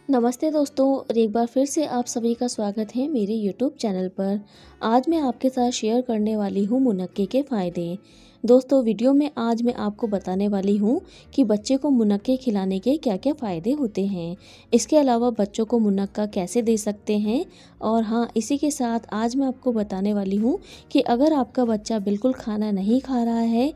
नमस्ते दोस्तों, और एक बार फिर से आप सभी का स्वागत है मेरे YouTube चैनल पर। आज मैं आपके साथ शेयर करने वाली हूँ मुनक्के के फ़ायदे। दोस्तों, वीडियो में आज मैं आपको बताने वाली हूँ कि बच्चे को मुनक्के खिलाने के क्या क्या फ़ायदे होते हैं। इसके अलावा बच्चों को मुनक्का कैसे दे सकते हैं, और हाँ, इसी के साथ आज मैं आपको बताने वाली हूँ कि अगर आपका बच्चा बिल्कुल खाना नहीं खा रहा है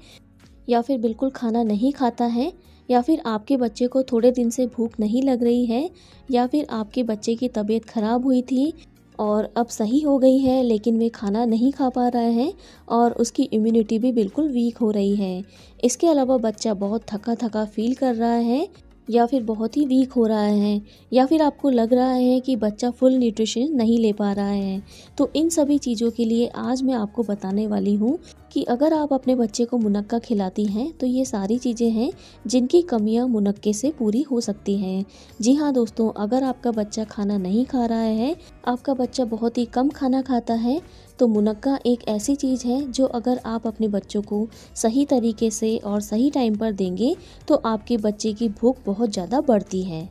या फिर बिल्कुल खाना नहीं खाता है, या फिर आपके बच्चे को थोड़े दिन से भूख नहीं लग रही है, या फिर आपके बच्चे की तबीयत ख़राब हुई थी और अब सही हो गई है लेकिन वे खाना नहीं खा पा रहा है और उसकी इम्यूनिटी भी बिल्कुल वीक हो रही है। इसके अलावा बच्चा बहुत थका थका फील कर रहा है या फिर बहुत ही वीक हो रहा है, या फिर आपको लग रहा है कि बच्चा फुल न्यूट्रिशन नहीं ले पा रहा है। तो इन सभी चीज़ों के लिए आज मैं आपको बताने वाली हूँ कि अगर आप अपने बच्चे को मुनक्का खिलाती हैं तो ये सारी चीज़ें हैं जिनकी कमियां मुनक्के से पूरी हो सकती हैं। जी हाँ दोस्तों, अगर आपका बच्चा खाना नहीं खा रहा है, आपका बच्चा बहुत ही कम खाना खाता है, तो मुनक्का एक ऐसी चीज़ है जो अगर आप अपने बच्चों को सही तरीके से और सही टाइम पर देंगे तो आपके बच्चे की भूख बहुत ज़्यादा बढ़ती है।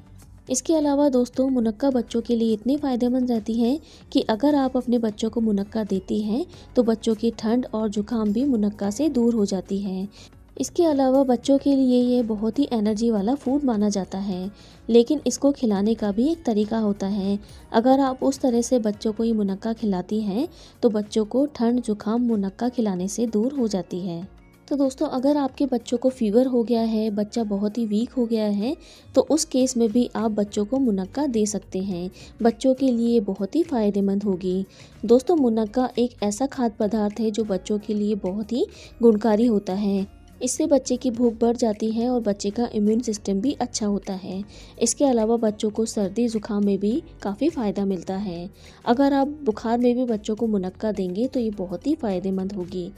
इसके अलावा दोस्तों, मुनक्का बच्चों के लिए इतनी फ़ायदेमंद रहती है कि अगर आप अपने बच्चों को मुनक्का देती हैं तो बच्चों की ठंड और जुकाम भी मुनक्का से दूर हो जाती है। इसके अलावा बच्चों के लिए ये बहुत ही एनर्जी वाला फूड माना जाता है, लेकिन इसको खिलाने का भी एक तरीका होता है। अगर आप उस तरह से बच्चों को ये मुनक्का खिलाती हैं तो बच्चों को ठंड जुकाम मुनक्का खिलाने से दूर हो जाती है। तो दोस्तों, अगर आपके बच्चों को फ़ीवर हो गया है, बच्चा बहुत ही वीक हो गया है, तो उस केस में भी आप बच्चों को मुनक्का दे सकते हैं। बच्चों के लिए बहुत ही फ़ायदेमंद होगी। दोस्तों, मुनक्का एक ऐसा खाद्य पदार्थ है जो बच्चों के लिए बहुत ही गुणकारी होता है। इससे बच्चे की भूख बढ़ जाती है और बच्चे का इम्यून सिस्टम भी अच्छा होता है। इसके अलावा बच्चों को सर्दी ज़ुकाम में भी काफ़ी फ़ायदा मिलता है। अगर आप बुखार में भी बच्चों को मुनक्का देंगे तो ये बहुत ही फ़ायदेमंद होगी।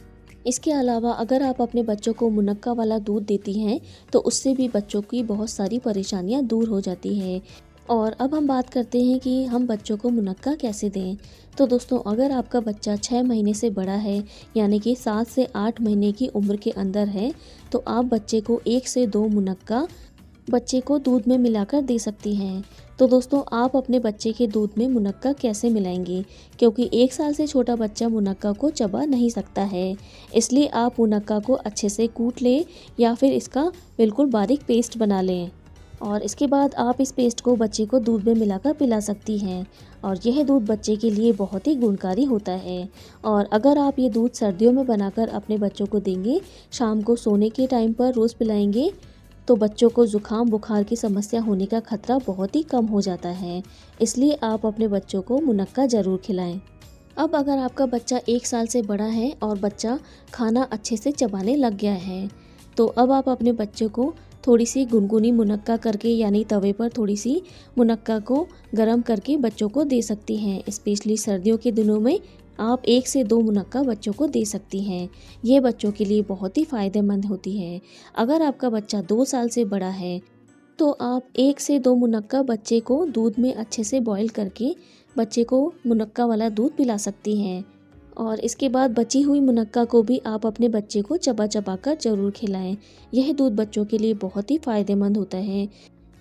इसके अलावा अगर आप अपने बच्चों को मुनक्का वाला दूध देती हैं तो उससे भी बच्चों की बहुत सारी परेशानियां दूर हो जाती हैं। और अब हम बात करते हैं कि हम बच्चों को मुनक्का कैसे दें। तो दोस्तों, अगर आपका बच्चा 6 महीने से बड़ा है, यानी कि 7 से 8 महीने की उम्र के अंदर है, तो आप बच्चे को 1 से 2 मुनक्का बच्चे को दूध में मिलाकर दे सकती हैं। तो दोस्तों, आप अपने बच्चे के दूध में मुनक्का कैसे मिलाएंगे, क्योंकि 1 साल से छोटा बच्चा मुनक्का को चबा नहीं सकता है। इसलिए आप मुनक्का को अच्छे से कूट लें या फिर इसका बिल्कुल बारीक पेस्ट बना लें, और इसके बाद आप इस पेस्ट को बच्चे को दूध में मिलाकर पिला सकती हैं। और यह दूध बच्चे के लिए बहुत ही गुणकारी होता है। और अगर आप ये दूध सर्दियों में बनाकर अपने बच्चों को देंगे, शाम को सोने के टाइम पर रोज़ पिलाएंगे, तो बच्चों को ज़ुकाम बुखार की समस्या होने का खतरा बहुत ही कम हो जाता है। इसलिए आप अपने बच्चों को मुनक्का ज़रूर खिलाएं। अब अगर आपका बच्चा 1 साल से बड़ा है और बच्चा खाना अच्छे से चबाने लग गया है, तो अब आप अपने बच्चे को थोड़ी सी गुनगुनी मुनक्का करके, यानी तवे पर थोड़ी सी मुनक्का को गरम करके बच्चों को दे सकती हैं। स्पेशली सर्दियों के दिनों में आप 1 से 2 मुनक्का बच्चों को दे सकती हैं। ये बच्चों के लिए बहुत ही फ़ायदेमंद होती है। अगर आपका बच्चा 2 साल से बड़ा है तो आप 1 से 2 मुनक्का बच्चे को दूध में अच्छे से बॉईल करके बच्चे को मुनक्का वाला दूध पिला सकती हैं। और इसके बाद बची हुई मुनक्का को भी आप अपने बच्चे को चबा चबा कर ज़रूर खिलाएं। यह दूध बच्चों के लिए बहुत ही फ़ायदेमंद होता है।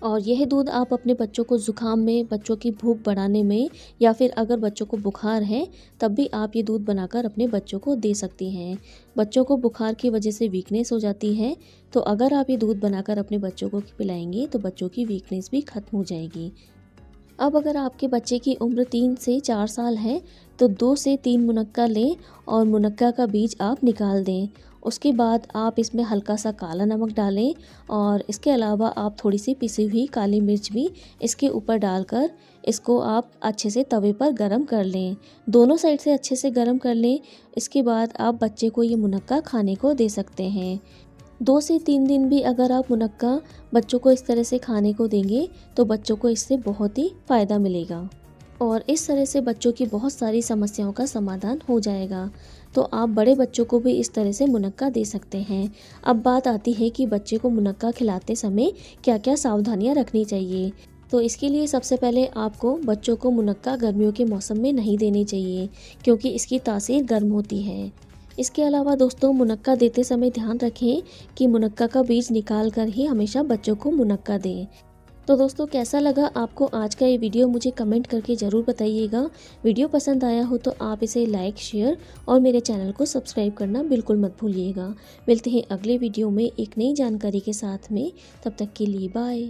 और यह दूध आप अपने बच्चों को ज़ुकाम में, बच्चों की भूख बढ़ाने में, या फिर अगर बच्चों को बुखार है तब भी आप ये दूध बनाकर अपने बच्चों को दे सकती हैं। बच्चों को बुखार की वजह से वीकनेस हो जाती है, तो अगर आप ये दूध बनाकर अपने बच्चों को पिलाएंगे तो बच्चों की वीकनेस भी ख़त्म हो जाएगी। अब अगर आपके बच्चे की उम्र 3 से 4 साल है तो 2 से 3 मुनक्का लें और मुनक्का का बीज आप निकाल दें। उसके बाद आप इसमें हल्का सा काला नमक डालें, और इसके अलावा आप थोड़ी सी पिसी हुई काली मिर्च भी इसके ऊपर डालकर इसको आप अच्छे से तवे पर गरम कर लें। दोनों साइड से अच्छे से गरम कर लें। इसके बाद आप बच्चे को ये मुनक्का खाने को दे सकते हैं। 2 से 3 दिन भी अगर आप मुनक्का बच्चों को इस तरह से खाने को देंगे तो बच्चों को इससे बहुत ही फ़ायदा मिलेगा, और इस तरह से बच्चों की बहुत सारी समस्याओं का समाधान हो जाएगा। तो आप बड़े बच्चों को भी इस तरह से मुनक्का दे सकते हैं। अब बात आती है कि बच्चे को मुनक्का खिलाते समय क्या क्या सावधानियां रखनी चाहिए। तो इसके लिए सबसे पहले आपको बच्चों को मुनक्का गर्मियों के मौसम में नहीं देनी चाहिए, क्योंकि इसकी तासीर गर्म होती है। इसके अलावा दोस्तों, मुनक्का देते समय ध्यान रखें कि मुनक्का का बीज निकाल कर ही हमेशा बच्चों को मुनक्का दें। तो दोस्तों कैसा लगा आपको आज का ये वीडियो, मुझे कमेंट करके ज़रूर बताइएगा। वीडियो पसंद आया हो तो आप इसे लाइक, शेयर और मेरे चैनल को सब्सक्राइब करना बिल्कुल मत भूलिएगा। मिलते हैं अगले वीडियो में एक नई जानकारी के साथ में, तब तक के लिए बाय।